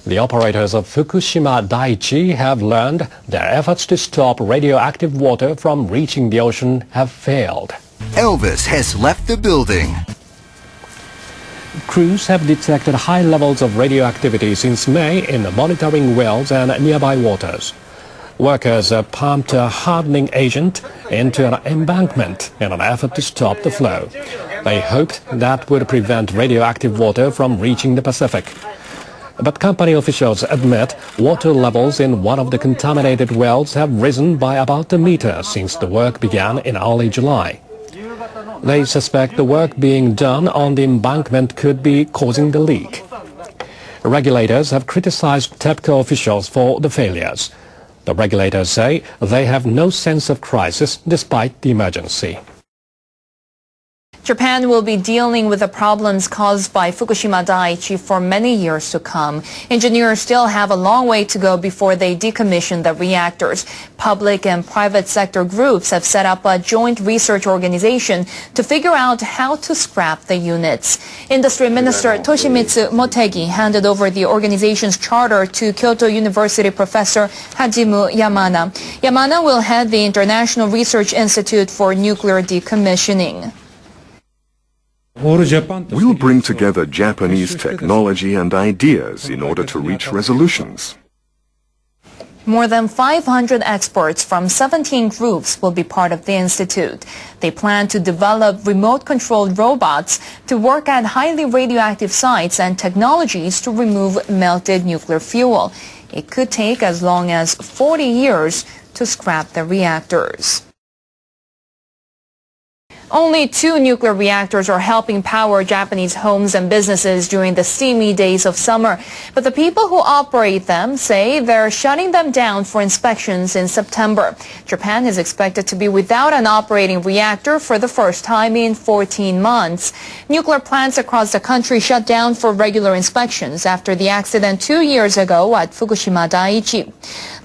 The operators of Fukushima Daiichi have learned their efforts to stop radioactive water from reaching the ocean have failed. Elvis has left the building. Crews have detected high levels of radioactivity since May in the monitoring wells and nearby waters. Workers pumped a hardening agent into an embankment in an effort to stop the flow. They hoped that would prevent radioactive water from reaching the Pacific. But company officials admit water levels in one of the contaminated wells have risen by about a meter since the work began in early July. They suspect the work being done on the embankment could be causing the leak. Regulators have criticized TEPCO officials for the failures. The regulators say they have no sense of crisis despite the emergency. Japan will be dealing with the problems caused by Fukushima Daiichi for many years to come. Engineers still have a long way to go before they decommission the reactors. Public and private sector groups have set up a joint research organization to figure out how to scrap the units. Industry Minister Toshimitsu Motegi handed over the organization's charter to Kyoto University professor Hajimu Yamana. Yamana will head the International Research Institute for Nuclear Decommissioning. We'll bring together Japanese technology and ideas in order to reach resolutions. More than 500 experts from 17 groups will be part of the institute. They plan to develop remote-controlled robots to work at highly radioactive sites and technologies to remove melted nuclear fuel. It could take as long as 40 years to scrap the reactors. Only 2 nuclear reactors are helping power Japanese homes and businesses during the steamy days of summer. But the people who operate them say they're shutting them down for inspections in September. Japan is expected to be without an operating reactor for the first time in 14 months. Nuclear plants across the country shut down for regular inspections after the accident 2 years ago at Fukushima Daiichi.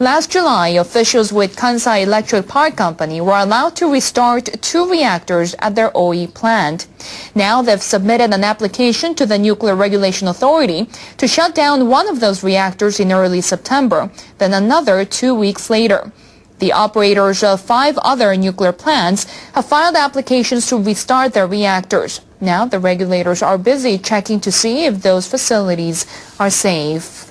Last July, officials with Kansai Electric Power Company were allowed to restart 2 reactors at their OE plant. Now they've submitted an application to the Nuclear Regulation Authority to shut down one of those reactors in early September, then another 2 weeks later. The operators of 5 other nuclear plants have filed applications to restart their reactors. Now the regulators are busy checking to see if those facilities are safe.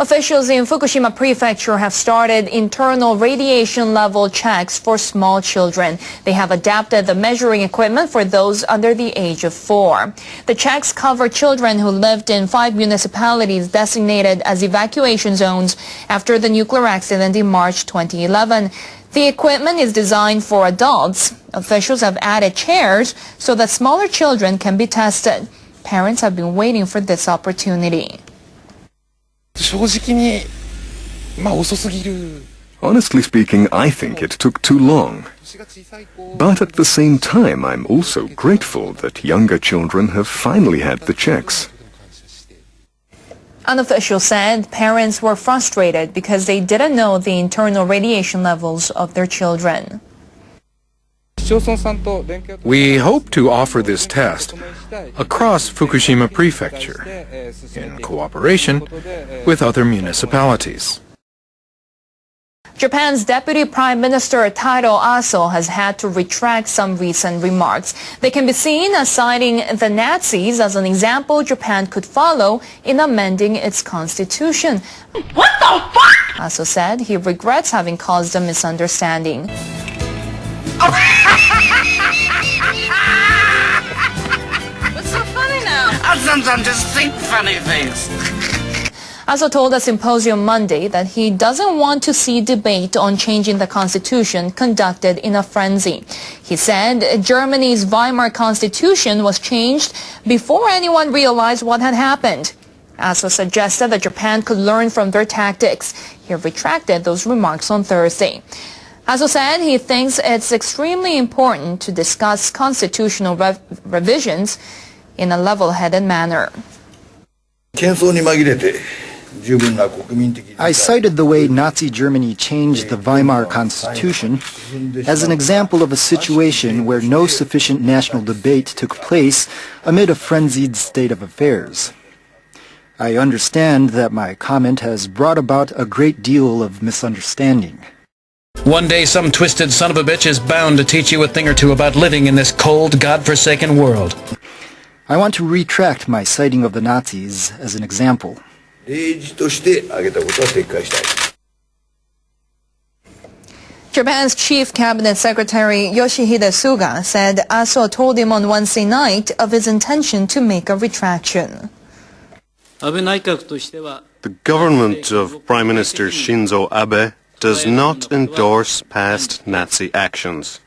Officials in Fukushima Prefecture have started internal radiation level checks for small children. They have adapted the measuring equipment for those under the age of 4. The checks cover children who lived in 5 municipalities designated as evacuation zones after the nuclear accident in March 2011. The equipment is designed for adults. Officials have added chairs so that smaller children can be tested. Parents have been waiting for this opportunity. Honestly speaking, I think it took too long. But at the same time, I'm also grateful that younger children have finally had the checks. An official said parents were frustrated because they didn't know the internal radiation levels of their children. We hope to offer this test across Fukushima Prefecture in cooperation with other municipalities. Japan's Deputy Prime Minister Taro Aso has had to retract some recent remarks. They can be seen as citing the Nazis as an example Japan could follow in amending its constitution. What the fuck? Aso said he regrets having caused a misunderstanding. What's so funny now? I sometimes just think funny things. Aso told a symposium Monday that he doesn't want to see debate on changing the constitution conducted in a frenzy. He said Germany's Weimar Constitution was changed before anyone realized what had happened. Aso suggested that Japan could learn from their tactics. He retracted those remarks on Thursday. Aso said he thinks it's extremely important to discuss constitutional revisions in a level-headed manner. I cited the way Nazi Germany changed the Weimar Constitution as an example of a situation where no sufficient national debate took place amid a frenzied state of affairs. I understand that my comment has brought about a great deal of misunderstanding. One day some twisted son of a bitch is bound to teach you a thing or two about living in this cold, God-forsaken world. I want to retract my citing of the Nazis as an example. Japan's Chief Cabinet Secretary Yoshihide Suga said Aso told him on Wednesday night of his intention to make a retraction. The government of Prime Minister Shinzo Abe does not endorse past Nazi actions.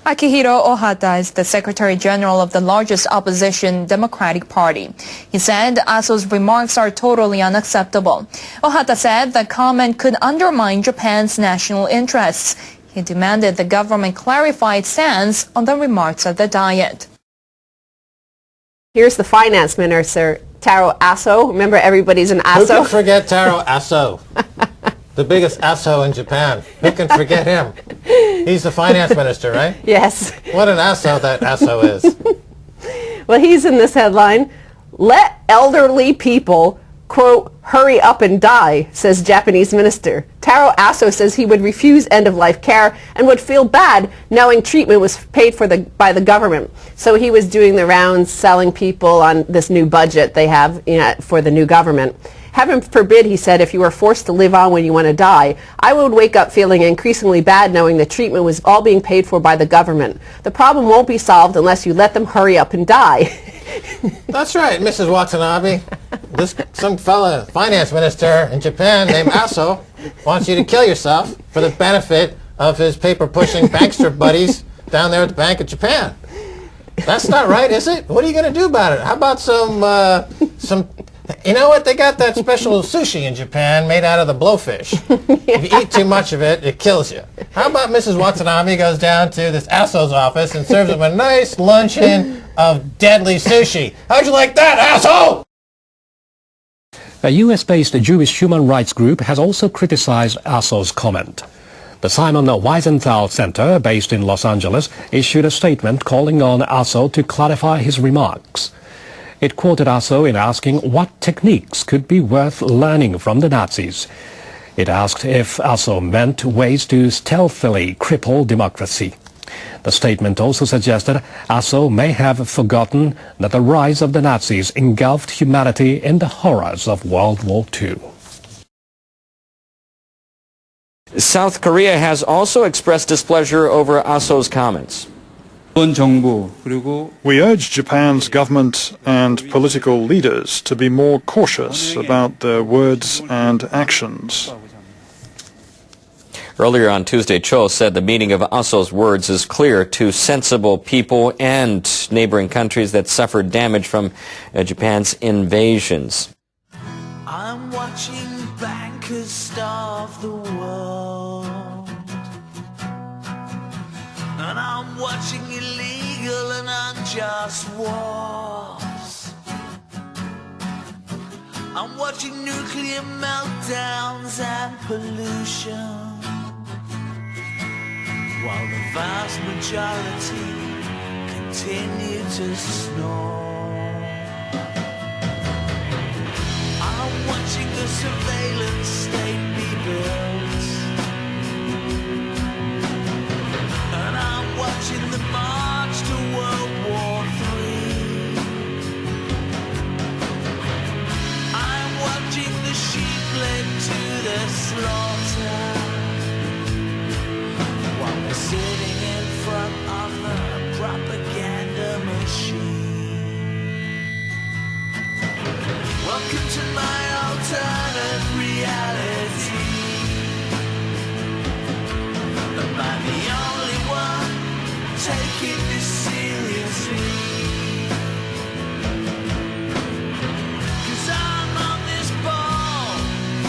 Akihiro Ohata is the Secretary General of the largest opposition Democratic Party. He said Aso's remarks are totally unacceptable. Ohata said the comment could undermine Japan's national interests. He demanded the government clarify its stance on the remarks at the Diet. Here's the finance minister, Taro Aso. Remember, everybody's an Aso. Who can forget Taro Aso? The biggest Aso in Japan. Who can forget him? He's the finance minister, right? Yes. What an Aso that Aso is. Well, he's in this headline. Let elderly people, quote, hurry up and die, says Japanese minister. Taro Aso says he would refuse end-of-life care and would feel bad knowing treatment was paid for by the government. So he was doing the rounds selling people on this new budget they have for the new government. Heaven forbid, he said, if you were forced to live on when you want to die, I would wake up feeling increasingly bad knowing the treatment was all being paid for by the government. The problem won't be solved unless you let them hurry up and die. That's right, Mrs. Watanabe. Some fella, finance minister in Japan named Aso, wants you to kill yourself for the benefit of his paper-pushing bankster buddies down there at the Bank of Japan. That's not right, is it? What are you going to do about it? How about some... You know what? They got that special sushi in Japan made out of the blowfish. Yeah. If you eat too much of it, it kills you. How about Mrs. Watanabe goes down to this Aso's office and serves him a nice luncheon of deadly sushi? How'd you like that, asshole? A US-based Jewish human rights group has also criticized Aso's comment. The Simon Wiesenthal Center, based in Los Angeles, issued a statement calling on Aso to clarify his remarks. It quoted Aso in asking what techniques could be worth learning from the Nazis. It asked if Aso meant ways to stealthily cripple democracy. The statement also suggested Aso may have forgotten that the rise of the Nazis engulfed humanity in the horrors of World War II. South Korea has also expressed displeasure over Aso's comments. We urge Japan's government and political leaders to be more cautious about their words and actions. Earlier on Tuesday, Cho said the meaning of Aso's words is clear to sensible people and neighboring countries that suffered damage from Japan's invasions. I'm watching bankers starve the world, and I'm watching illegal and unjust wars. I'm watching nuclear meltdowns and pollution, while the vast majority continue to snore. I'm watching the surveillance state be built, and I'm watching the march to World War III. I'm watching the sheep led to the slaughter, while we're sitting in front of the propaganda machine. Welcome to my alternate reality. Am I the only one taking this seriously? 'Cause I'm on this ball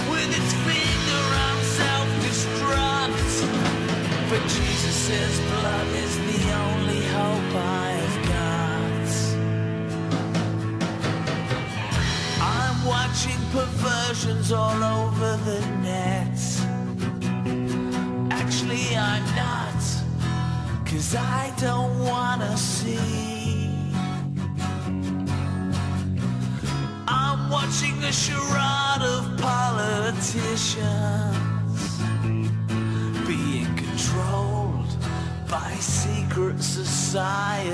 with its finger on self-destruct. But Jesus' blood is the only hope I've got. I'm watching perversions all over the net. Actually, I'm not, 'cause I don't wanna see. watching a charade of politicians being controlled by secret societies.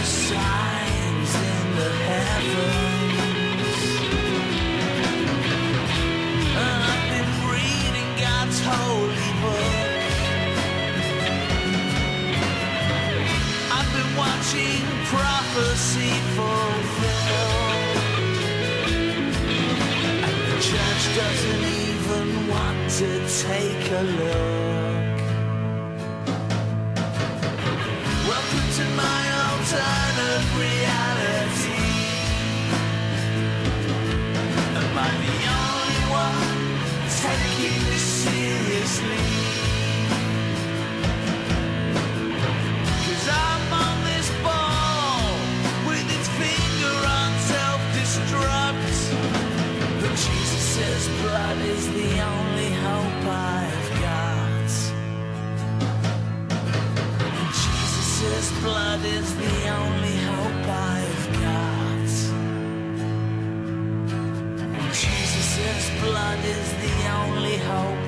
Signs in the heavens, and I've been reading God's holy book. I've been watching prophecy fulfilled, and the church doesn't even want to take a look. Welcome to my alternate reality. Am I the only one taking this seriously? 'Cause I'm on this ball with its finger on self-destruct. But Jesus says blood is the only hope I've got. His blood is the only hope I've got. Jesus' blood is the only hope